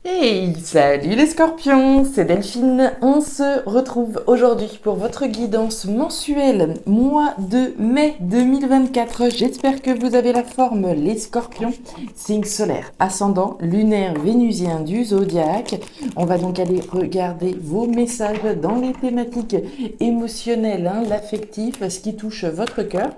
Hey, salut les scorpions, c'est Delphine. On se retrouve aujourd'hui pour votre guidance mensuelle, mois de mai 2024. J'espère que vous avez la forme, les scorpions. Signe solaire, ascendant, lunaire, vénusien du zodiaque. On va donc aller regarder vos messages dans les thématiques émotionnelles, l'affectif, ce qui touche votre cœur.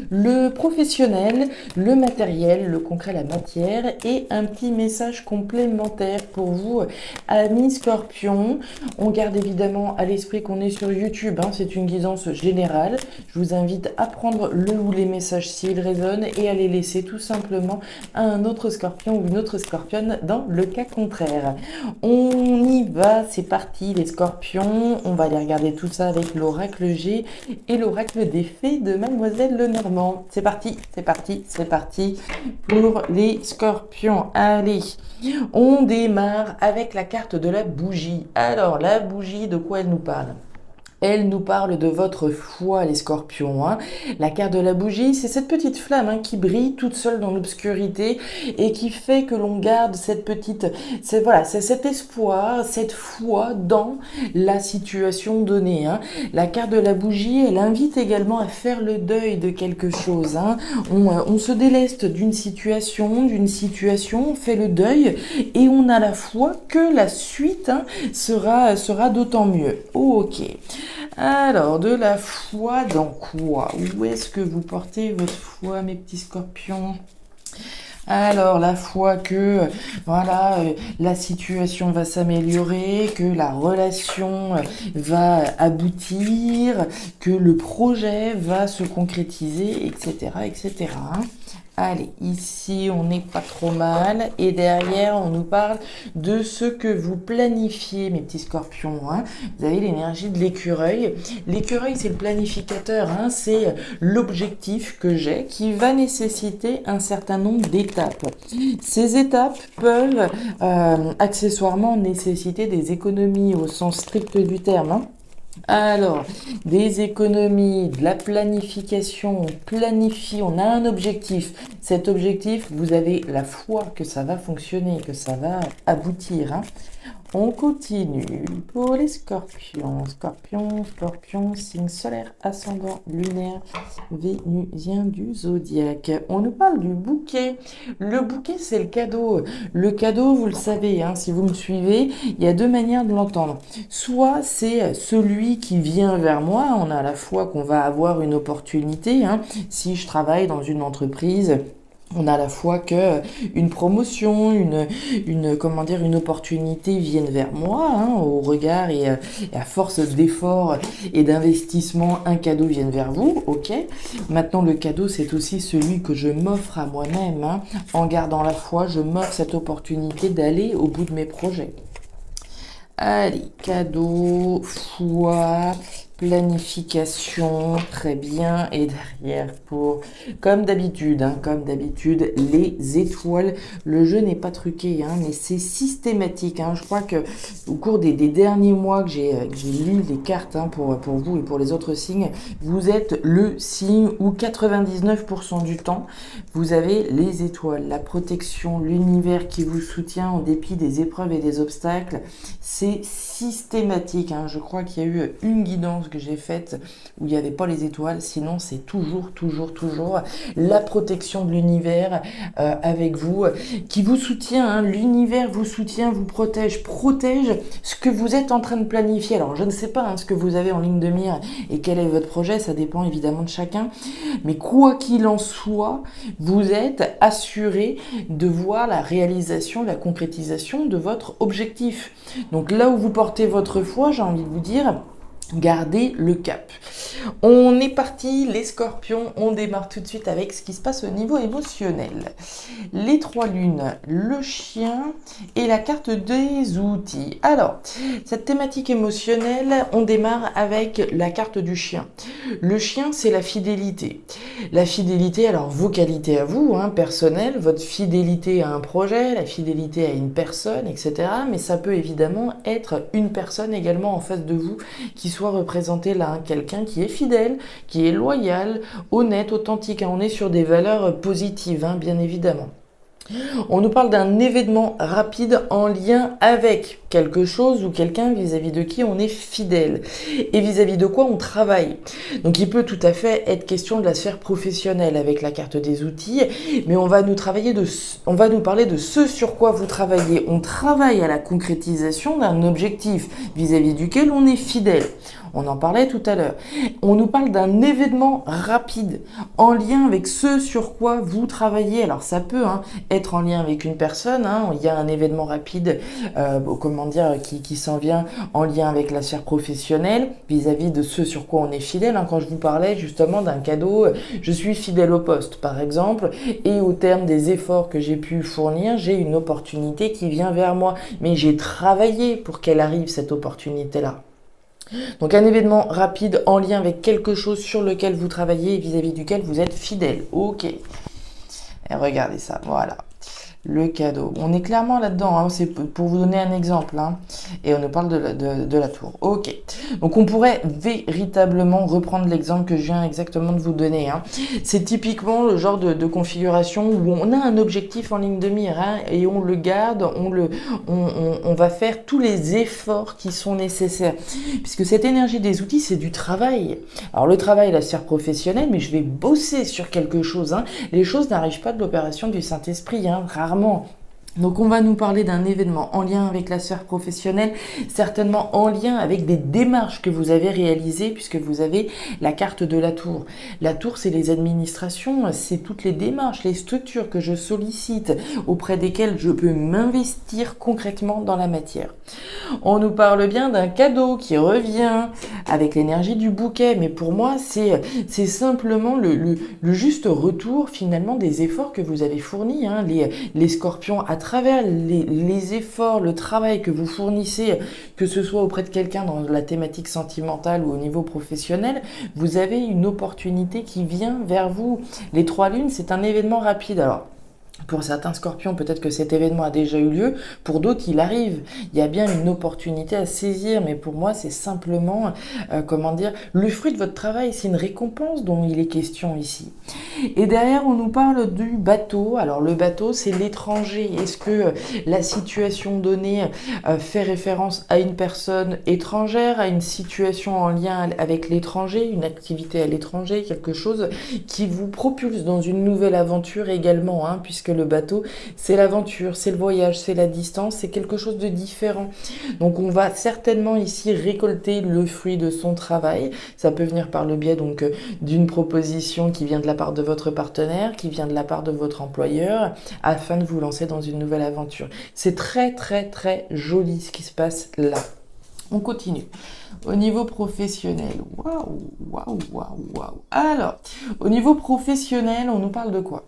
Le professionnel, le matériel, le concret, la matière et un petit message complémentaire pour vous, amis scorpions. On garde évidemment à l'esprit qu'on est sur YouTube, c'est une guidance générale. Je vous invite à prendre le ou les messages s'ils résonnent et à les laisser tout simplement à un autre scorpion ou une autre scorpionne dans le cas contraire. On y va, c'est parti les scorpions. On va aller regarder tout ça avec l'oracle G et l'oracle des fées de Mademoiselle Lenormand. C'est parti, c'est parti, c'est parti pour les scorpions. Allez, on démarre avec la carte de la bougie. Alors, la bougie, de quoi elle nous parle ? Elle nous parle de votre foi, les scorpions. La carte de la bougie, c'est cette petite flamme qui brille toute seule dans l'obscurité et qui fait que l'on garde cette petite... C'est cet espoir, cette foi dans la situation donnée. La carte de la bougie, elle invite également à faire le deuil de quelque chose. On se déleste d'une situation, on fait le deuil et on a la foi que la suite sera d'autant mieux. Ok. Alors, de la foi dans quoi? Où est-ce que vous portez votre foi, mes petits scorpions? Alors, la foi que, la situation va s'améliorer, que la relation va aboutir, que le projet va se concrétiser, etc., etc. Allez, ici, on n'est pas trop mal. Et derrière, on nous parle de ce que vous planifiez, mes petits scorpions. Vous avez l'énergie de l'écureuil. L'écureuil, c'est le planificateur. C'est l'objectif que j'ai qui va nécessiter un certain nombre d'étapes. Ces étapes peuvent accessoirement nécessiter des économies au sens strict du terme. Alors, des économies, de la planification, on planifie, on a un objectif. Cet objectif, vous avez la foi que ça va fonctionner, que ça va aboutir. On continue pour les scorpions. Scorpions, signe solaire, ascendant, lunaire, vénusien du zodiaque. On nous parle du bouquet. Le bouquet, c'est le cadeau. Le cadeau, vous le savez, si vous me suivez, il y a deux manières de l'entendre. Soit c'est celui qui vient vers moi, on a la foi qu'on va avoir une opportunité. Si je travaille dans une entreprise, on a la foi que une promotion, une opportunité vienne vers moi, au regard et à force d'efforts et d'investissement, un cadeau vienne vers vous, ok. Maintenant, le cadeau, c'est aussi celui que je m'offre à moi-même, en gardant la foi, je m'offre cette opportunité d'aller au bout de mes projets. Allez, cadeau, foi, planification, très bien. Et derrière, comme d'habitude, les étoiles. Le jeu n'est pas truqué, mais c'est systématique. Je crois que au cours des derniers mois que j'ai lu les cartes pour vous et pour les autres signes, vous êtes le signe où 99% du temps, vous avez les étoiles, la protection, l'univers qui vous soutient en dépit des épreuves et des obstacles. C'est systématique. Je crois qu'il y a eu une guidance que j'ai faite où il n'y avait pas les étoiles, sinon c'est toujours la protection de l'univers avec vous, qui vous soutient, l'univers vous soutient, vous protège ce que vous êtes en train de planifier. Alors je ne sais pas ce que vous avez en ligne de mire et quel est votre projet, ça dépend évidemment de chacun, mais quoi qu'il en soit, vous êtes assuré de voir la réalisation, la concrétisation de votre objectif. Donc là où vous portez votre foi, j'ai envie de vous dire, gardez le cap. On est parti, les scorpions, on démarre tout de suite avec ce qui se passe au niveau émotionnel. Les trois lunes, le chien et la carte des outils. Alors, cette thématique émotionnelle, on démarre avec la carte du chien. Le chien, c'est la fidélité. La fidélité, alors vos qualités à vous, personnelles, votre fidélité à un projet, la fidélité à une personne, etc. Mais ça peut évidemment être une personne également en face de vous qui soit représentée là, quelqu'un qui est fidèle, qui est loyal, honnête, authentique. On est sur des valeurs positives, bien évidemment. On nous parle d'un événement rapide en lien avec quelque chose ou quelqu'un vis-à-vis de qui on est fidèle et vis-à-vis de quoi on travaille. Donc il peut tout à fait être question de la sphère professionnelle avec la carte des outils, mais on va nous parler de ce sur quoi vous travaillez. On travaille à la concrétisation d'un objectif vis-à-vis duquel on est fidèle. On en parlait tout à l'heure. On nous parle d'un événement rapide en lien avec ce sur quoi vous travaillez. Alors ça peut être en lien avec une personne. Il y a un événement rapide, qui s'en vient en lien avec la sphère professionnelle vis-à-vis de ce sur quoi on est fidèle. Quand je vous parlais justement d'un cadeau, je suis fidèle au poste par exemple, et au terme des efforts que j'ai pu fournir, j'ai une opportunité qui vient vers moi. Mais j'ai travaillé pour qu'elle arrive cette opportunité-là. Donc un événement rapide en lien avec quelque chose sur lequel vous travaillez et vis-à-vis duquel vous êtes fidèle. Ok. Et regardez ça, voilà. Le cadeau. On est clairement là-dedans, c'est pour vous donner un exemple. Et on nous parle de la tour. Ok. Donc on pourrait véritablement reprendre l'exemple que je viens exactement de vous donner. C'est typiquement le genre de configuration où on a un objectif en ligne de mire et on le garde, on va faire tous les efforts qui sont nécessaires. Puisque cette énergie des outils, c'est du travail. Alors le travail, la sphère professionnelle, mais je vais bosser sur quelque chose. Les choses n'arrivent pas de l'opération du Saint-Esprit, rarement. Donc on va nous parler d'un événement en lien avec la sphère professionnelle, certainement en lien avec des démarches que vous avez réalisées puisque vous avez la carte de la tour. La tour, c'est les administrations, c'est toutes les démarches, les structures que je sollicite, auprès desquelles je peux m'investir concrètement dans la matière. On nous parle bien d'un cadeau qui revient avec l'énergie du bouquet, mais pour moi, c'est simplement le juste retour finalement des efforts que vous avez fournis, les scorpions, à travers les efforts, le travail que vous fournissez, que ce soit auprès de quelqu'un dans la thématique sentimentale ou au niveau professionnel, vous avez une opportunité qui vient vers vous. Les 3 lunes, c'est un événement rapide. Alors, pour certains scorpions, peut-être que cet événement a déjà eu lieu. Pour d'autres, il arrive. Il y a bien une opportunité à saisir. Mais pour moi, c'est simplement, le fruit de votre travail. C'est une récompense dont il est question ici. Et derrière, on nous parle du bateau. Alors, le bateau, c'est l'étranger. Est-ce que la situation donnée fait référence à une personne étrangère, à une situation en lien avec l'étranger, une activité à l'étranger, quelque chose qui vous propulse dans une nouvelle aventure également, puisque le bateau, c'est l'aventure, c'est le voyage, c'est la distance, c'est quelque chose de différent. Donc on va certainement ici récolter le fruit de son travail. Ça peut venir par le biais d'une proposition qui vient de la part de votre partenaire, qui vient de la part de votre employeur, afin de vous lancer dans une nouvelle aventure. C'est très très très joli ce qui se passe là. On continue. Au niveau professionnel, waouh. Alors, au niveau professionnel, on nous parle de quoi?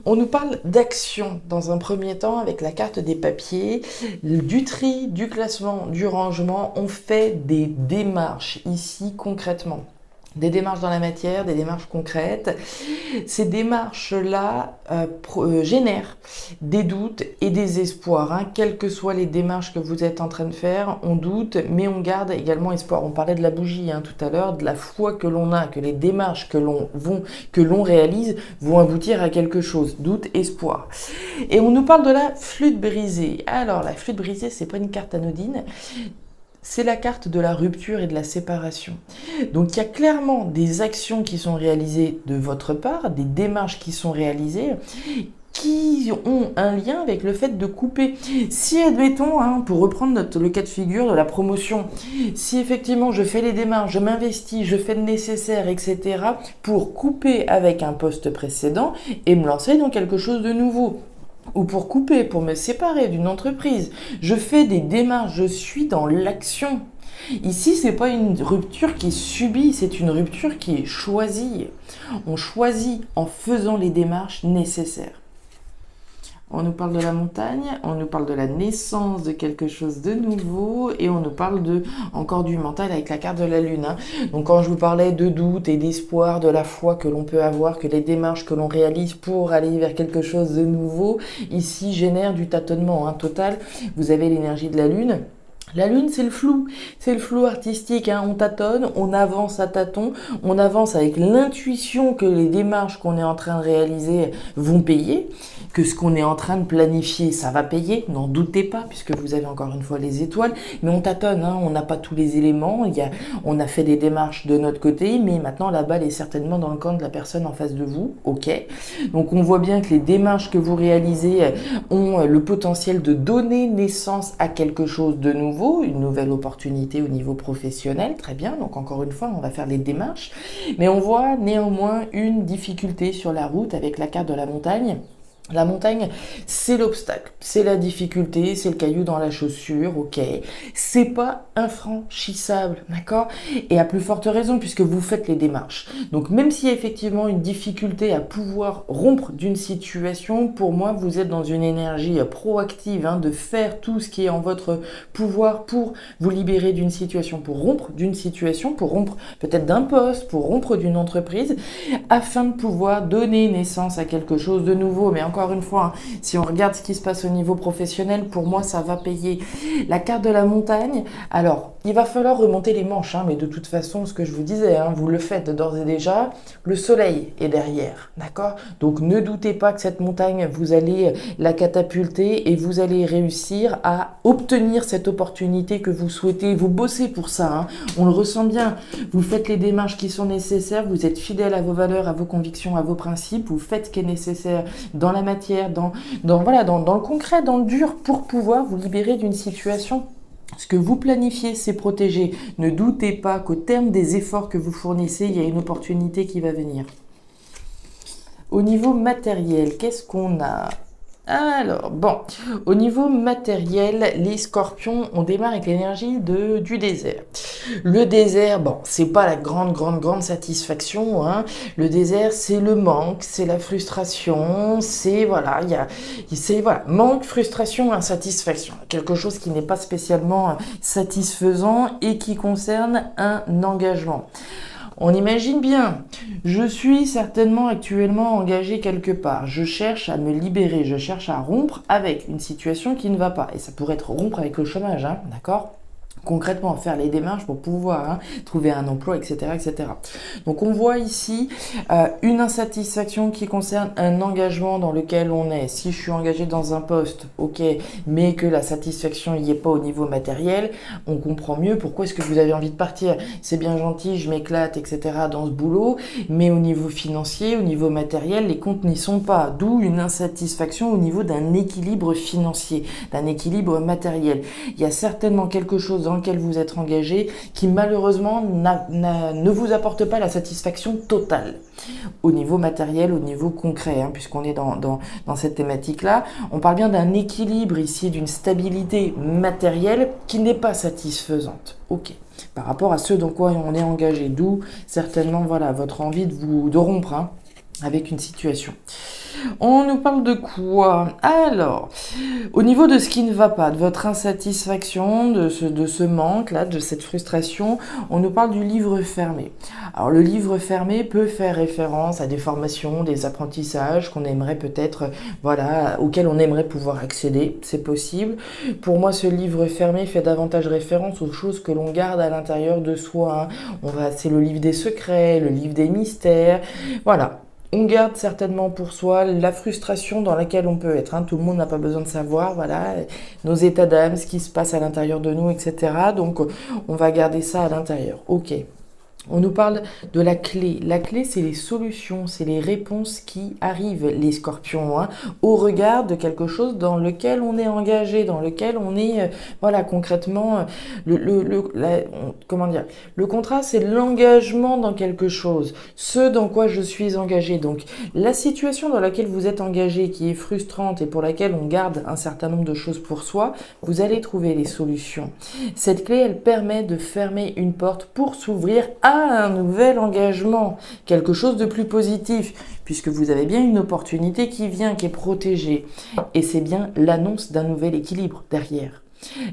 On nous parle d'action dans un premier temps avec la carte des papiers, du tri, du classement, du rangement. On fait des démarches ici concrètement. Des démarches dans la matière, des démarches concrètes. Ces démarches-là génèrent des doutes et des espoirs. Quelles que soient les démarches que vous êtes en train de faire, on doute, mais on garde également espoir. On parlait de la bougie tout à l'heure, de la foi que l'on a, que les démarches que l'on réalise vont aboutir à quelque chose. Doute, espoir. Et on nous parle de la flûte brisée. Alors, la flûte brisée, c'est pas une carte anodine. C'est la carte de la rupture et de la séparation. Donc il y a clairement des actions qui sont réalisées de votre part, des démarches qui sont réalisées, qui ont un lien avec le fait de couper. Si, admettons, pour reprendre le cas de figure de la promotion, si effectivement je fais les démarches, je m'investis, je fais le nécessaire, etc., pour couper avec un poste précédent et me lancer dans quelque chose de nouveau, ou pour couper, pour me séparer d'une entreprise, je fais des démarches, je suis dans l'action. Ici, c'est pas une rupture qui est subie, c'est une rupture qui est choisie. On choisit en faisant les démarches nécessaires. On nous parle de la montagne, on nous parle de la naissance de quelque chose de nouveau et on nous parle encore du mental avec la carte de la lune. Donc quand je vous parlais de doute et d'espoir, de la foi que l'on peut avoir, que les démarches que l'on réalise pour aller vers quelque chose de nouveau, ici génèrent du tâtonnement total. Vous avez l'énergie de la lune. La lune, c'est le flou artistique, hein. On tâtonne, on avance à tâtons, on avance avec l'intuition que les démarches qu'on est en train de réaliser vont payer, que ce qu'on est en train de planifier, ça va payer, n'en doutez pas, puisque vous avez encore une fois les étoiles, mais on tâtonne, hein. On n'a pas tous les éléments, on a fait des démarches de notre côté, mais maintenant la balle est certainement dans le camp de la personne en face de vous, ok. Donc on voit bien que les démarches que vous réalisez ont le potentiel de donner naissance à quelque chose de nouveau, une nouvelle opportunité au niveau professionnel, très bien, donc encore une fois on va faire les démarches, mais on voit néanmoins une difficulté sur la route avec la carte de la montagne. La montagne, c'est l'obstacle, c'est la difficulté, c'est le caillou dans la chaussure, ok. C'est pas infranchissable, d'accord? Et à plus forte raison puisque vous faites les démarches. Donc même s'il y a effectivement une difficulté à pouvoir rompre d'une situation, pour moi vous êtes dans une énergie proactive, hein, de faire tout ce qui est en votre pouvoir pour vous libérer d'une situation, pour rompre d'une situation, pour rompre peut-être d'un poste, pour rompre d'une entreprise, afin de pouvoir donner naissance à quelque chose de nouveau. Mais encore une fois, hein, si on regarde ce qui se passe au niveau professionnel, pour moi, ça va payer. La carte de la montagne, alors, il va falloir remonter les manches, hein, mais de toute façon, ce que je vous disais, hein, vous le faites d'ores et déjà, le soleil est derrière, d'accord? Donc, ne doutez pas que cette montagne, vous allez la catapulter et vous allez réussir à obtenir cette opportunité que vous souhaitez. Vous bossez pour ça, hein, on le ressent bien. Vous faites les démarches qui sont nécessaires, vous êtes fidèle à vos valeurs, à vos convictions, à vos principes, vous faites ce qui est nécessaire dans la matière, dans le concret, dans le dur, pour pouvoir vous libérer d'une situation. Ce que vous planifiez, c'est protéger. Ne doutez pas qu'au terme des efforts que vous fournissez, il y a une opportunité qui va venir. Au niveau matériel, qu'est-ce qu'on a ? Alors, bon, au niveau matériel, les scorpions, on démarre avec l'énergie du désert. Le désert, bon, c'est pas la grande satisfaction, hein. Le désert, c'est le manque, c'est la frustration, c'est, voilà, manque, frustration, insatisfaction. Quelque chose qui n'est pas spécialement satisfaisant et qui concerne un engagement. On imagine bien, je suis certainement actuellement engagé quelque part, je cherche à me libérer, je cherche à rompre avec une situation qui ne va pas. Et ça pourrait être rompre avec le chômage, hein, d'accord ? Concrètement, faire les démarches pour pouvoir trouver un emploi, etc., etc. Donc on voit ici une insatisfaction qui concerne un engagement dans lequel on est. Si je suis engagé dans un poste, ok, mais que la satisfaction n'y est pas au niveau matériel, on comprend mieux pourquoi est-ce que vous avez envie de partir. C'est bien gentil, je m'éclate, etc. dans ce boulot, mais au niveau financier, au niveau matériel, les comptes n'y sont pas. D'où une insatisfaction au niveau d'un équilibre financier, d'un équilibre matériel. Il y a certainement quelque chose dans lequel vous êtes engagé qui malheureusement ne vous apporte pas la satisfaction totale au niveau matériel, au niveau concret, hein, puisqu'on est dans cette thématique-là. On parle bien d'un équilibre ici, d'une stabilité matérielle qui n'est pas satisfaisante. Ok. Par rapport à ce dans quoi on est engagé, d'où certainement voilà votre envie de rompre, hein, avec une situation. On nous parle de quoi? Alors, au niveau de ce qui ne va pas, de votre insatisfaction, de ce manque-là, de cette frustration, on nous parle du livre fermé. Alors, le livre fermé peut faire référence à des formations, des apprentissages qu'on aimerait peut-être, voilà, auxquels on aimerait pouvoir accéder, c'est possible. Pour moi, ce livre fermé fait davantage référence aux choses que l'on garde à l'intérieur de soi, hein. C'est le livre des secrets, le livre des mystères, voilà. On garde certainement pour soi la frustration dans laquelle on peut être, hein. Tout le monde n'a pas besoin de savoir, voilà, nos états d'âme, ce qui se passe à l'intérieur de nous, etc. Donc, on va garder ça à l'intérieur. Ok. On nous parle de la clé. La clé, c'est les solutions, c'est les réponses qui arrivent, les scorpions, hein, au regard de quelque chose dans lequel on est engagé, dans lequel on est, voilà, concrètement, comment dire, le contrat, c'est l'engagement dans quelque chose, ce dans quoi je suis engagé. Donc, la situation dans laquelle vous êtes engagé, qui est frustrante et pour laquelle on garde un certain nombre de choses pour soi, vous allez trouver les solutions. Cette clé, elle permet de fermer une porte pour s'ouvrir à un nouvel engagement, quelque chose de plus positif, puisque vous avez bien une opportunité qui vient, qui est protégée. Et c'est bien l'annonce d'un nouvel équilibre derrière.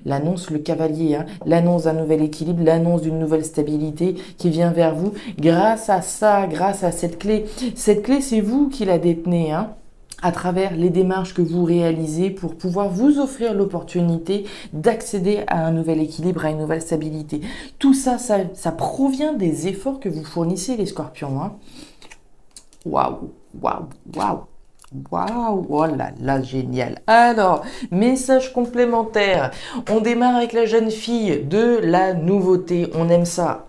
L'annonce, le cavalier, hein, l'annonce d'un nouvel équilibre, l'annonce d'une nouvelle stabilité qui vient vers vous grâce à ça, grâce à cette clé. Cette clé, c'est vous qui la détenez, hein. à travers les démarches que vous réalisez pour pouvoir vous offrir l'opportunité d'accéder à un nouvel équilibre, à une nouvelle stabilité. Tout ça, ça provient des efforts que vous fournissez, les scorpions. Hein. Waouh, waouh, waouh. Waouh, oh là là, génial. Alors, message complémentaire. On démarre avec la jeune fille, de la nouveauté. On aime ça.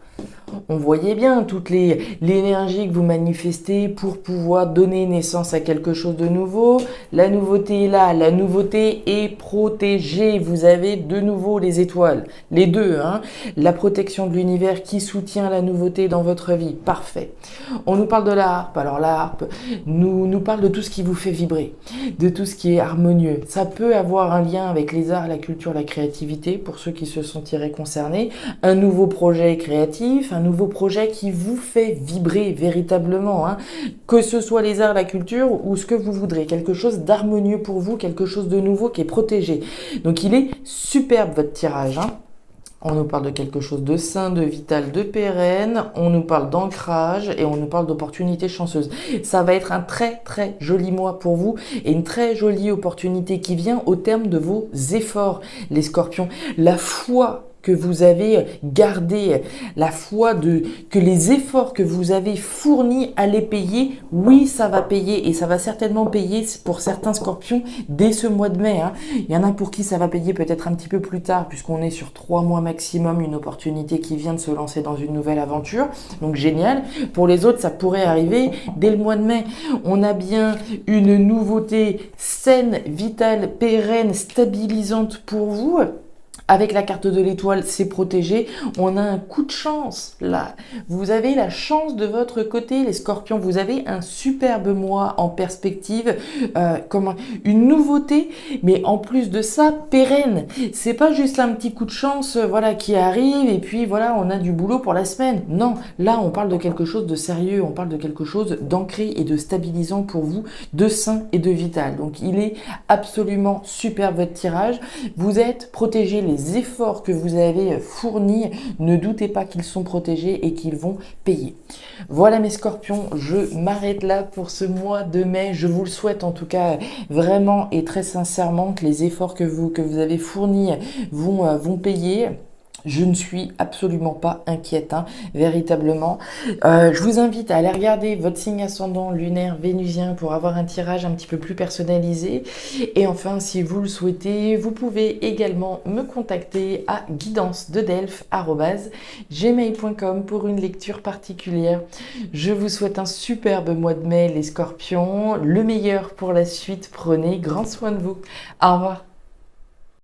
On voyait bien toute l'énergie que vous manifestez pour pouvoir donner naissance à quelque chose de nouveau. La nouveauté est là, la nouveauté est protégée. Vous avez de nouveau les étoiles, les deux. Hein. La protection de l'univers qui soutient la nouveauté dans votre vie. Parfait. On nous parle de la harpe. Alors la harpe nous parle de tout ce qui vous fait vibrer, de tout ce qui est harmonieux. Ça peut avoir un lien avec les arts, la culture, la créativité, pour ceux qui se sentiraient concernés. Un nouveau projet créatif, un nouveau projet qui vous fait vibrer véritablement, hein, que ce soit les arts, la culture ou ce que vous voudrez, quelque chose d'harmonieux pour vous, quelque chose de nouveau qui est protégé. Donc il est superbe votre tirage. Hein. On nous parle de quelque chose de sain, de vital, de pérenne, on nous parle d'ancrage et on nous parle d'opportunités chanceuses. Ça va être un très très joli mois pour vous et une très jolie opportunité qui vient au terme de vos efforts, les scorpions. La foi que vous avez gardé, la foi que les efforts que vous avez fournis allaient payer, oui, ça va payer et ça va certainement payer pour certains scorpions dès ce mois de mai. Hein. Il y en a pour qui ça va payer peut-être un petit peu plus tard puisqu'on est sur 3 mois maximum, une opportunité qui vient de se lancer dans une nouvelle aventure. Donc génial. Pour les autres, ça pourrait arriver dès le mois de mai. On a bien une nouveauté saine, vitale, pérenne, stabilisante pour vous. Avec la carte de l'étoile, c'est protégé. On a un coup de chance, là. Vous avez la chance de votre côté, les scorpions. Vous avez un superbe mois en perspective. Une nouveauté, mais en plus de ça, pérenne. C'est pas juste un petit coup de chance, voilà, qui arrive et puis voilà, on a du boulot pour la semaine. Non, là, on parle de quelque chose de sérieux. On parle de quelque chose d'ancré et de stabilisant pour vous, de sain et de vital. Donc, il est absolument superbe votre tirage. Vous êtes protégés, les efforts que vous avez fournis, ne doutez pas qu'ils sont protégés et qu'ils vont payer. Voilà mes scorpions, je m'arrête là pour ce mois de mai. Je vous le souhaite en tout cas vraiment et très sincèrement que les efforts que vous avez fournis vont payer. Je ne suis absolument pas inquiète, hein, véritablement. Je vous invite à aller regarder votre signe ascendant lunaire vénusien pour avoir un tirage un petit peu plus personnalisé. Et enfin, si vous le souhaitez, vous pouvez également me contacter à guidancededelphes@gmail.com pour une lecture particulière. Je vous souhaite un superbe mois de mai, les scorpions. Le meilleur pour la suite. Prenez grand soin de vous. Au revoir.